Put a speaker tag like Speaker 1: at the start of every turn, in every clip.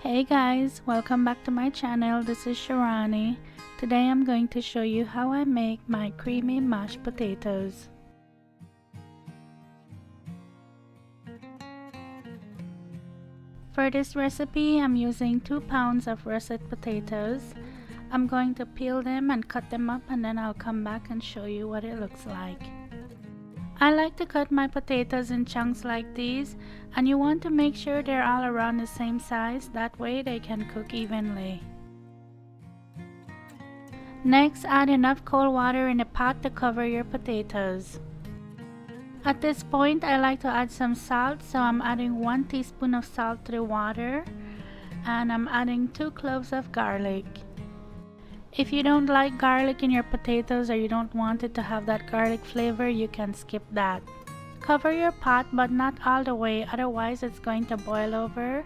Speaker 1: Hey guys, welcome back to my channel. This is Shirani. Today I'm going to show you how I make my creamy mashed potatoes. For this recipe, I'm using 2 pounds of russet potatoes. I'm going to peel them and cut them up, and then I'll come back and show you what it looks like. I like to cut my potatoes in chunks like these, and you want to make sure they're all around the same size, that way they can cook evenly. Next, add enough cold water in a pot to cover your potatoes. At this point, I like to add some salt, so I'm adding 1 teaspoon of salt to the water, and I'm adding 2 cloves of garlic. If you don't like garlic in your potatoes or you don't want it to have that garlic flavor, you can skip that. Cover your pot, but not all the way, otherwise it's going to boil over,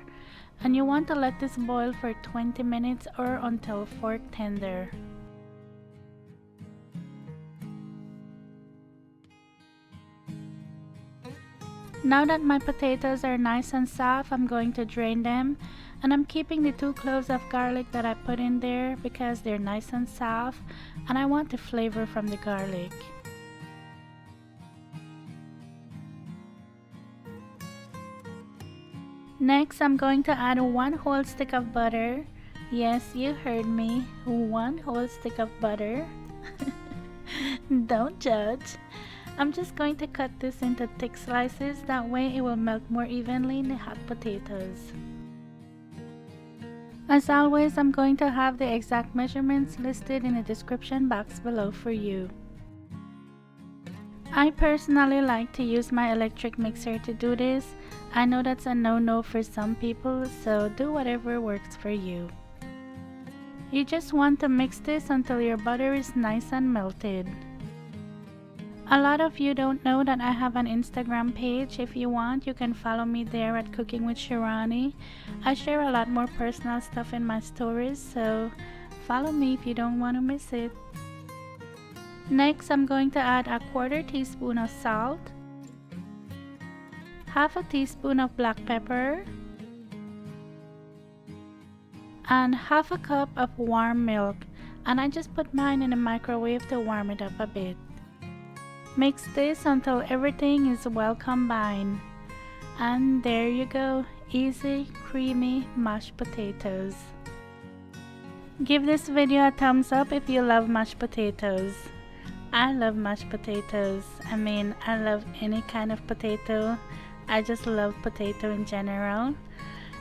Speaker 1: and you want to let this boil for 20 minutes or until fork tender. Now that my potatoes are nice and soft, I'm going to drain them, and I'm keeping the 2 cloves of garlic that I put in there because they're nice and soft and I want the flavor from the garlic. Next, I'm going to add 1 whole stick of butter. Yes, you heard me, 1 whole stick of butter. Don't judge. I'm just going to cut this into thick slices, that way it will melt more evenly in the hot potatoes. As always, I'm going to have the exact measurements listed in the description box below for you. I personally like to use my electric mixer to do this. I know that's a no-no for some people, so do whatever works for you. You just want to mix this until your butter is nice and melted. A lot of you don't know that I have an Instagram page. If you want, you can follow me there at Cooking with Shirani. I share a lot more personal stuff in my stories, so follow me if you don't want to miss it. Next, I'm going to add a 1/4 teaspoon of salt, 1/2 teaspoon of black pepper, and 1/2 cup of warm milk, and I just put mine in the microwave to warm it up a bit. Mix this until everything is well combined. And there you go, easy, creamy mashed potatoes. Give this video a thumbs up if you love mashed potatoes. I love mashed potatoes. I mean, I love any kind of potato. I just love potato in general.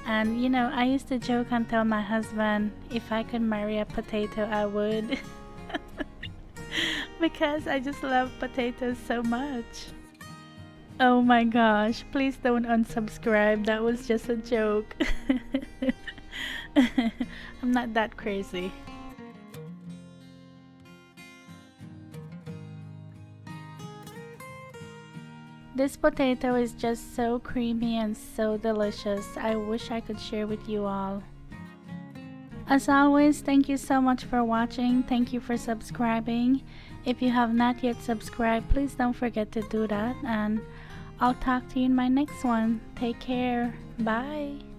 Speaker 1: And you know, I used to joke and tell my husband, if I could marry a potato, I would. Because I just love potatoes so much. Oh my gosh, please don't unsubscribe, that was just a joke. I'm not that crazy. This potato is just so creamy and so delicious. I wish I could share with you all. As always, thank you so much for watching. Thank you for subscribing. If you have not yet subscribed, please don't forget to do that, and I'll talk to you in my next one. Take care. Bye.